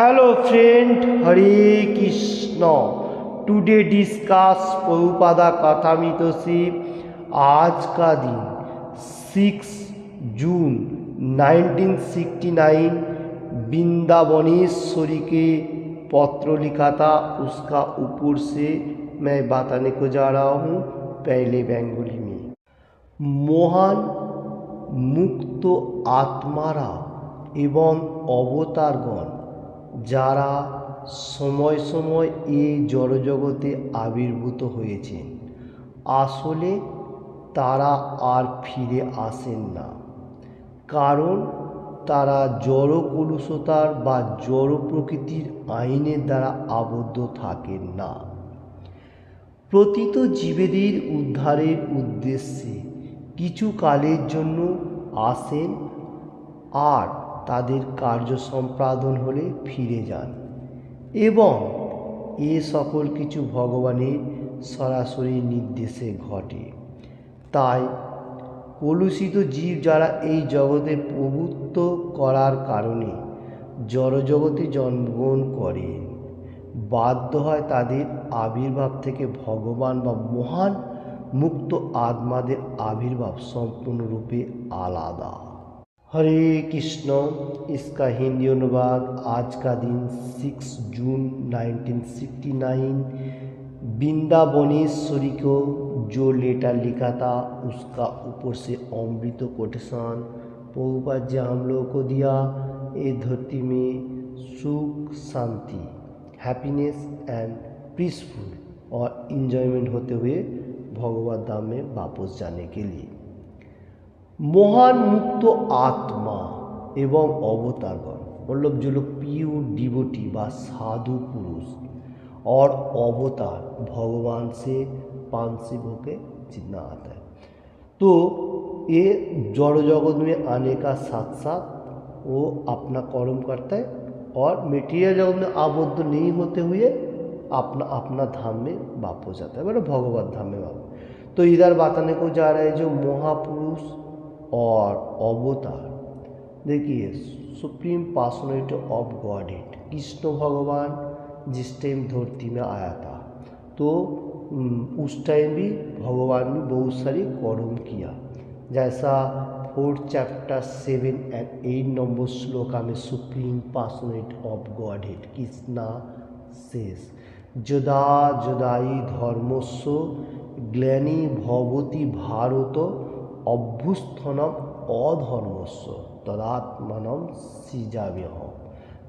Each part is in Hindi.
Hello friend, Hare Krishna. Today discuss Prabhupada कथामृतशिव। आज का दिन 6 जून 1969 वृंदावनेश्वरी के पत्र लिखा था। उसका ऊपर से मैं बताने को जा रहा हूँ पहले बंगाली में। महान मुक्त आत्मारा এবং অবতারগণ যারা সময় সময় এই জড়জগতে আবির্ভূত হয়েছেন, আসলে তারা আর ফিরে আসেন না। কারণ তারা জড় কলুষতার বা জড় প্রকৃতির আইনের দ্বারা আবদ্ধ থাকেন না। প্রতীত জীবেদের উদ্ধারের উদ্দেশ্যে কিছু কালের জন্য আসেন, আর তাদের কার্য সম্পাদন হলে ফিরে যান, এবং এ সকল কিছু ভগবানের সরাসরি নির্দেশে ঘটে। তাই কলুষিত জীব যারা এই জগতে প্রভুত্ব করার কারণে জড়জগতে জন্মগ্রহণ করে, বাধ্য হয় তাদের আবির্ভাব থেকে ভগবান বা মহান মুক্ত আত্মাদের আবির্ভাব সম্পূর্ণরূপে আলাদা। हरे कृष्ण। इसका हिंदी अनुवाद। आज का दिन 6 जून 1969 वृंदावनेश्वरी को जो लेटर लिखा था उसका ऊपर से अमृत कोटेशन प्रभुपाद जी हम लोगों को दिया। ये धरती में सुख, शांति, हैप्पीनेस एंड पीसफुल और इंजॉयमेंट होते हुए भगवत धाम में वापस जाने के लिए। महान मुक्त आत्मा एवं अवतारगण मतलब जो लोग प्योर डिवोटी व साधु पुरुष और अवतार भगवान से पांसिव होकर जितना आता है, तो ये जड़ जगत में आने का साथ साथ वो अपना कर्म करता है और मेटीरियल जगत में आबद्ध नहीं होते हुए अपना अपना धाम में वापस जाता है, मतलब भगवत धाम में वापस। तो इधर बताने को जा रहा है जो महापुरुष और अवतार। देखिए, supreme personality of Godhead Krishna भगवान जिस टाइम धरती में आया था, तो उस टाइम भी भगवान ने बहुत सारी कर्म किया। जैसा 4th चैप्टर 7 एंड 8 नंबर श्लोका में supreme personality of Godhead Krishna says यदा यदाई धर्मस्व ग्लानि भवति भारत अभ्युत्थानम अधर्मस्य तदात्मानं सृजाम्यहम्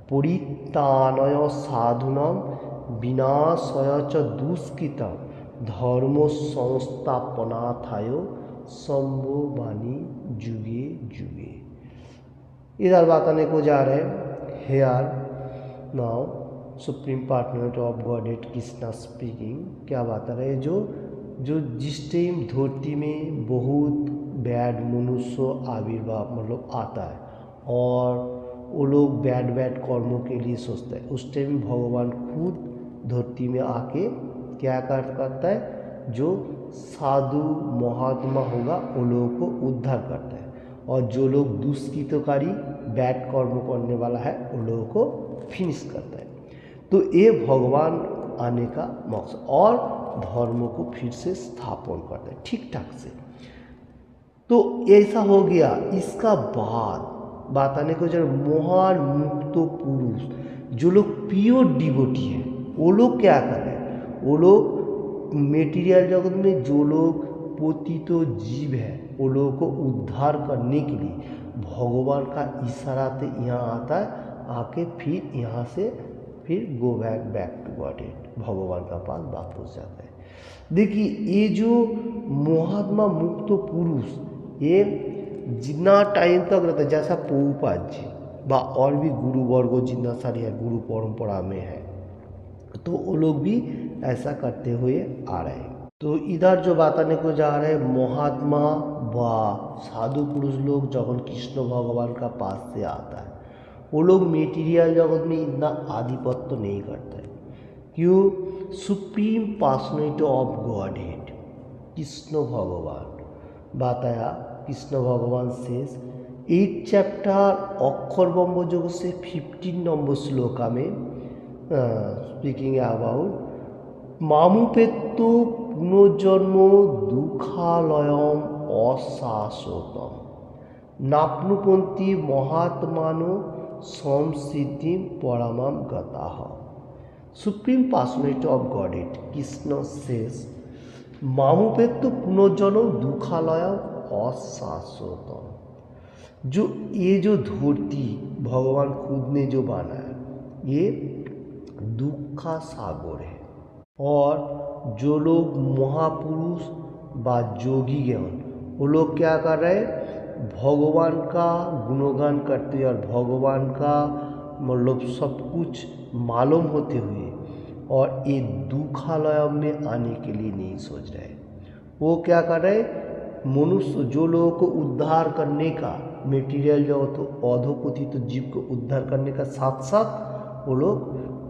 परित्राणाय साधूनां विनाशाय च दुष्कृतं धर्म संस्थापनार्थाय संभवामि युगे युगे। इधर बताने को जा रहे हैं here now supreme personality of Godhead Krishna speaking. क्या बता रहे हैं जो जिस टाइम धरती में बहुत बैड मनुष्य आविर्भाव मतलब आता है और वो लोग बैड कर्मों के लिए सोचते हैं, उस टाइम भगवान खुद धरती में आके क्या करता है, जो साधु महात्मा होगा उन लोगों को उद्धार करता है, और जो लोग दुष्कृतकारी बैड कर्म करने वाला है उन लोगों को फिनिश करता है। तो ये भगवान आने का मकसद और धर्म को फिर से स्थापन करते हैं ठीक ठाक से। तो ऐसा हो गया। इसका बाद बताने को जब महान मुक्त पुरुष जो लोग प्योर डिवोटी हैं, वो लोग क्या कर रहे हैं, वो लोग मेटीरियल जगत में जो लोग पतित जीव है वो लोगों को उद्धार करने के लिए भगवान का इशारा से यहाँ आता है, आके फिर यहाँ से फिर गो बैक टू गॉडहेड भगवान का पास वापस जाता है। देखिए, ये जो महात्मा मुक्त पुरुष ये जितना टाइम तक रहता है, जैसा प्रभुपाद जी व और भी गुरु वर्ग जितना सारी है गुरु परंपरा में है, तो वो लोग भी ऐसा करते हुए आ रहे हैं। तो इधर जो बताने को जा रहे हैं महात्मा व साधु पुरुष लोग जब कृष्ण भगवान का पास से आता है, वो लोग मेटीरियल जगत में इतना आधिपत्य नहीं करते हैं। क्यों? Supreme personality of Godhead Krishna भगवान बताया, कृष्ण भगवान शेष 8 चैप्टर अक्षर ब्रह्म योग से 15 नंबर श्लोका में स्पीकिंग अबाउट मामुपेत्तु पुनर्जन्म दुःखालयम अशाश्वतम नाप्नुपन्ति महात्मानो संसिद्धि परमाम गताः। Supreme personality of Godhead Krishna says मामुपेत्तु पुनर्जन्म दुःखालयम अशाश्वतम। जो ये जो धरती भगवान खुद ने जो बनाया ये दुख का सागर है। और जो लोग महापुरुष व योगी ज्ञान वो लोग क्या कर रहे हैं, भगवान का गुणगान करते हुए और भगवान का मतलब सब कुछ मालूम होते हुए और ये दुखालय में आने के लिए नहीं सोच रहे। वो क्या कर रहे, मनुष्य जो लोगों को उद्धार करने का मेटीरियल जो तो अधोपतित तो जीव को उद्धार करने का साथ साथ वो लोग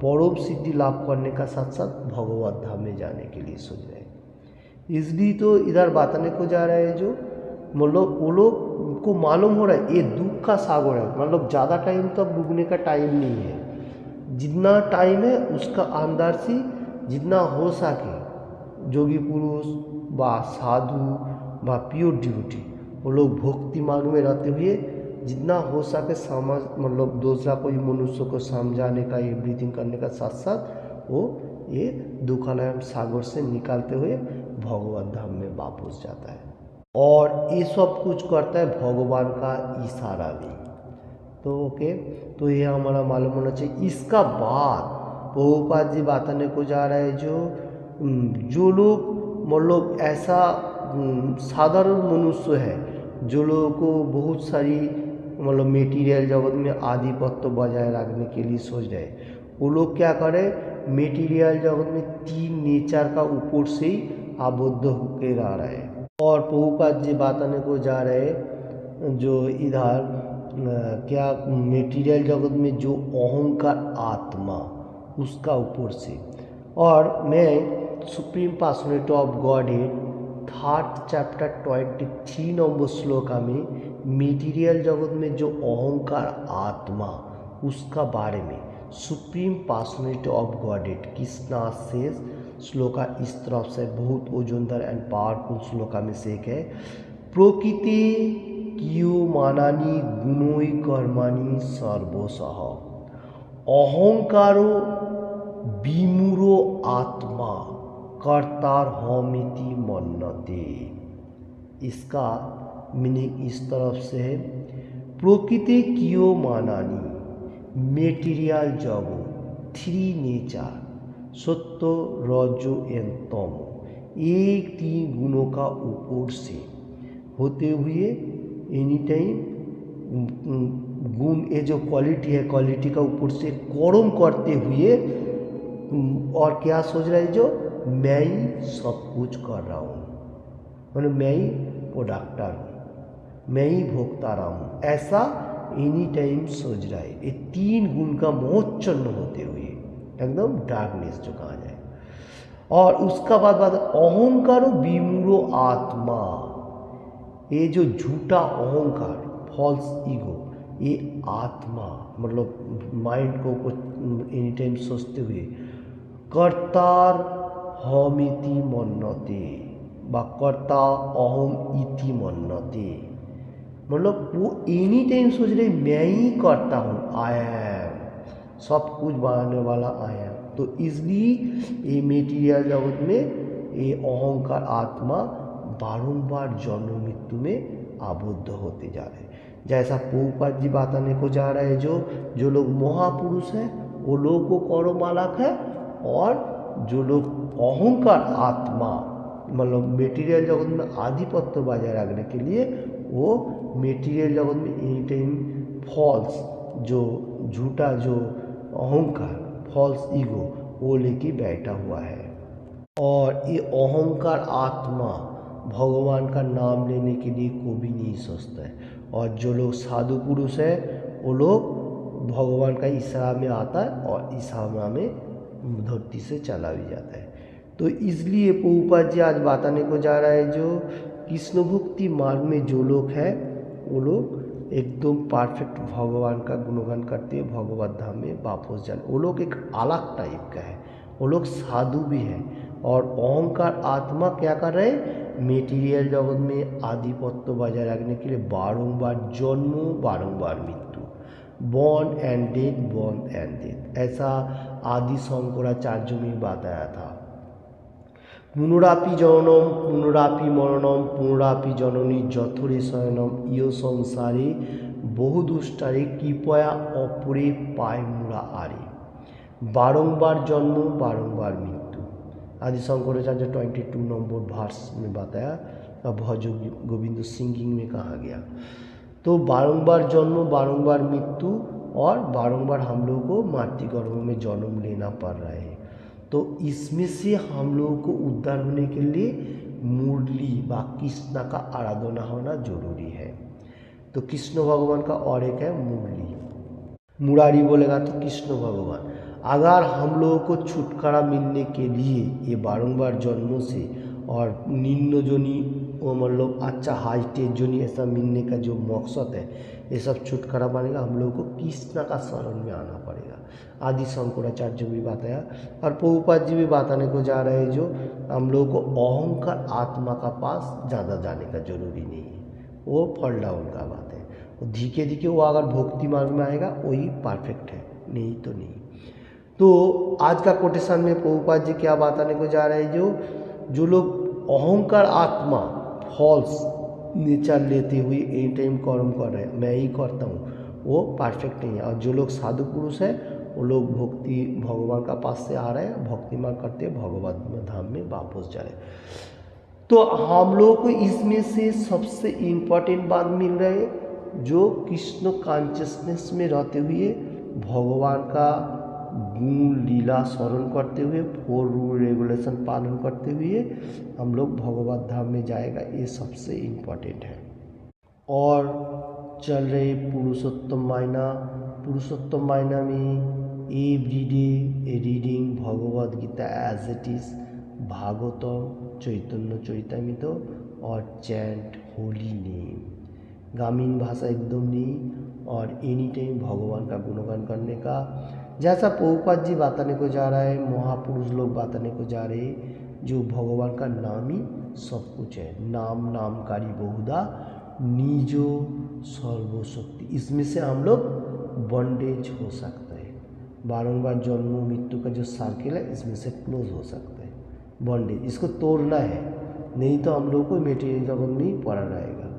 परम सिद्धि लाभ करने का साथ साथ भगवत धाम में जाने के लिए सोच रहे हैं। इसलिए तो इधर बताने को जा रहे हैं जो मतलब वो लोग को मालूम हो रहा है ये दुख का सागर है, मतलब ज़्यादा टाइम तो अब डूबने का टाइम नहीं है। जितना टाइम है उसका अंदर से जितना हो सके योगी पुरुष व साधु व प्योर ड्यूटी वो लोग भक्ति मार्ग में रहते हुए जितना हो सके समझ मतलब दूसरा कोई मनुष्य को समझाने का ये ब्रीथिंग करने का साथ साथ वो ये दुखालय सागर से निकालते हुए भगवत धाम में वापस जाता है। और ये सब कुछ करता है भगवान का इशारा में। तो ओके, तो ये हमारा मालूम होना चाहिए। इसका बाद प्रभुपाद जी बताने को जा रहे हैं जो लोग मतलब ऐसा साधारण मनुष्य है जो लोगों को बहुत सारी मतलब मेटीरियल जगत में आधिपत्य बजाय रखने के लिए सोच रहे हैं, वो लोग क्या करें मेटीरियल जगत में 3 नेचर का ऊपर से ही आबद्ध होकर रह रहे हैं। और प्रभुपाद जी बताने को जा रहे हैं जो इधर क्या मेटीरियल जगत में जो अहंकार आत्मा उसका ऊपर से। और मैं supreme personality of godhead 3rd chapter 23 number श्लोका में मेटीरियल जगत में जो अहंकार आत्मा उसका बारे में supreme personality of Godhead Krishna says shloka इस तरफ से बहुत ओजनदार एंड पावरफुल श्लोका में से एक है। प्रकृति कियो मानानी गुणोई कर्माणी सर्वशः अहंकारो विमूढ़ो आत्मा कर्तार हमिति मन्नते। इसका मीनिंग इस तरफ से है, प्रकृति कियो मानानी मेटीरियल जगत 3 नेचर सत्य रजो एंड तमो एक 3 गुणों का ऊपर से होते हुए एनी टाइम गुण ये जो क्वालिटी है क्वालिटी का ऊपर से कर्म करते हुए और क्या सोच रहा है जो मैं ही सब कुछ कर रहा हूँ, मतलब मैं ही प्रोडक्टर हूँ, मैं ही भोगता रहा हूँ, ऐसा एनी टाइम सोच रहा है। ये 3 गुण का मोहचन्न होते हुए एकदम डार्कनेस जो कहा जाए। और उसका बाद अहंकारो विमूढ़ो आत्मा, ये जो झूठा अहंकार फॉल्स ईगो ये आत्मा मतलब माइंड को एनी टाइम सोचते हुए कर्तार हमिति मन्नते व कर्ता अहम इति मन्नते, मतलब वो एनी टाइम सोच रहे मैं ही करता हूँ, आई एम सब कुछ बनाने वाला आई एम। तो इसलिए ये मेटीरियल जगत में ये अहंकार आत्मा बारंबार जन्म मृत्यु में आबद्ध होते जा रहे हैं। जैसा प्रभुपाद जी बताने को जा रहे हैं जो लोग महापुरुष हैं वो लोग को कौरो मालक है, और जो लोग अहंकार आत्मा मतलब मेटीरियल जगत में आधिपत्य बजाय रखने के लिए वो मेटीरियल जगत में एनी टाइम फॉल्स जो झूठा जो अहंकार फॉल्स ईगो वो लेके बैठा हुआ है। और ये अहंकार आत्मा भगवान का नाम लेने के लिए को भी नहीं सोचता है। और जो लोग साधु पुरुष है वो लोग भगवान का इशारा में आता है और इशारा में धरती से चला भी जाता है। तो इसलिए प्रभुपाद जी आज बताने को जा रहा है जो कृष्ण भक्ति मार्ग में जो लोग हैं वो लोग एकदम परफेक्ट भगवान का गुणगान करते हुए भगवत धाम में वापस जाए। वो लोग एक अलग टाइप का है, वो लोग साधु भी हैं। और अहंकार आत्मा क्या कर रहे हैं, मेटीरियल जगत में आधिपत्य बजाय रखने के लिए बारंबार जन्म बारंबार मृत्यु, born and death, born and death, ऐसा आदि शंकराचार्य में बताया था। पुनरापि जननम पुनरापि मरणम पुनरापि जननी যথরে শয়নম ইয় সংসারে বহু দুষ্টারে কৃপয়া অপরে পায় মুরা আরে, बारंबार जन्म बारंबार मृत्यु। आदि शंकराचार्य 22 नंबर भार्स में बताया, भज गोविंद सिंगिंग में कहा गया। तो बारंबार जन्म बारंबार मृत्यु और बारंबार हम लोगों को मातृ गर्भ में जन्म लेना पड़ रहा है। तो इसमें से हम लोगों को उद्धार होने के लिए मुरली व कृष्ण का आराधना होना जरूरी है। तो कृष्ण भगवान का और एक है मुरली, मुरारी बोलेगा तो कृष्ण भगवान। अगर हम लोगों को छुटकारा मिलने के लिए ये बारंबार जन्मों से और निम्न जोनी मतलब अच्छा हाइटेज जोनी ऐसा मिलने का जो मकसद है, ये सब छुटकारा पाने हम लोगों को कृष्ण का शरण में आना पड़ेगा। आदि शंकराचार्य भी बताया और प्रभुपाद जी भी बताने को जा रहे हैं जो हम लोगों को अहंकार आत्मा का पास ज़्यादा जाने का जरूरी नहीं है, वो फॉल डाउन का बात है। धीरे धीरे वो अगर भक्ति मार्ग में आएगा वही परफेक्ट है, नहीं तो नहीं। तो आज का कोटेशन में प्रभुपाद जी क्या बताने को जा रहे हैं, जो लोग अहंकार आत्मा फॉल्स नेचर लेते हुए एनी टाइम कर्म कर रहे हैं, मैं ही करता हूँ, वो परफेक्ट नहीं है। और जो लोग साधु पुरुष हैं वो लोग भक्ति भगवान का पास से आ रहे हैं, भक्ति मार्ग करते हैं, भगवत धाम में वापस जा रहे हैं। तो हम लोगों को इसमें से सबसे इम्पोर्टेंट बात मिल रही है, जो कृष्ण कॉन्शियसनेस में रहते हुए भगवान का गुण लीला स्मरण करते हुए 4 रूल रेगुलेशन पालन करते हुए हम लोग भगवत धाम में जाएगा, ये सबसे इम्पोर्टेंट है। और चल रहे पुरुषोत्तम महीना, पुरुषोत्तम महीना में everyday reading Bhagavad Gita as it is, Bhagavatam, Chaitanya Charitamrita और चैंट होली नेम, ग्रामीण भाषा एकदम नहीं, और एनी टाइम भगवान का गुणगान करने का। जैसा प्रभुपाद जी बताने को जा रहा है, महापुरुष लोग बताने को जा रहे हैं, जो भगवान का नाम ही सब कुछ है, नाम नामकारी बहुधा निजो सर्वशक्ति। इसमें से हम लोग बॉन्डेज हो सकता है, बारंबार जन्म मृत्यु का जो सर्किल है इसमें से क्लोज हो सकता है, बॉन्डेज इसको तोड़ना है, नहीं तो हम लोग को मेटेरियल जगत में ही पड़ा रहेगा।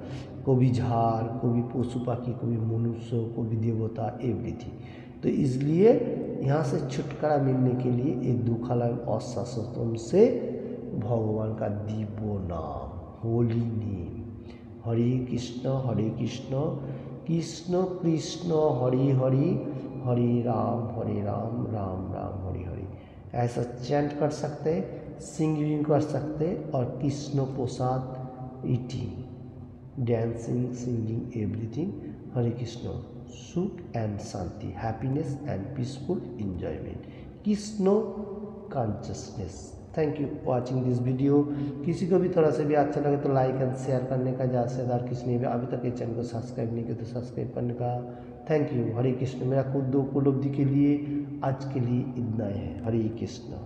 कभी झाड़, कभी पशु पक्षी, कभी मनुष्य, कभी देवता, एवरीथिंग। तो इसलिए यहाँ से छुटकारा मिलने के लिए एक दुखालय अशाश्वतम से भगवान का दिव्य नाम होली नेम, हरे कृष्ण कृष्ण कृष्ण हरि हरि, हरे राम राम राम हरि हरि, ऐसा चैंट कर सकते हैं, सिंगिंग कर सकते हैं, और Krishna prasad eating, dancing, singing, everything, Hare Krishna, सुख एंड शांति, happiness and peaceful enjoyment, Krishna consciousness. Thank you watching this video. किसी को भी थोड़ा सा भी अच्छा लगे तो लाइक एंड शेयर करने का ज़्यादा से ज़्यादा, किसी ने भी अभी तक ये चैनल को सब्सक्राइब नहीं किया तो सब्सक्राइब करने का। Thank you. हरे कृष्ण। मेरा खुद दो उपलब्धि के लिए आज के लिए इतना है। हरे कृष्ण।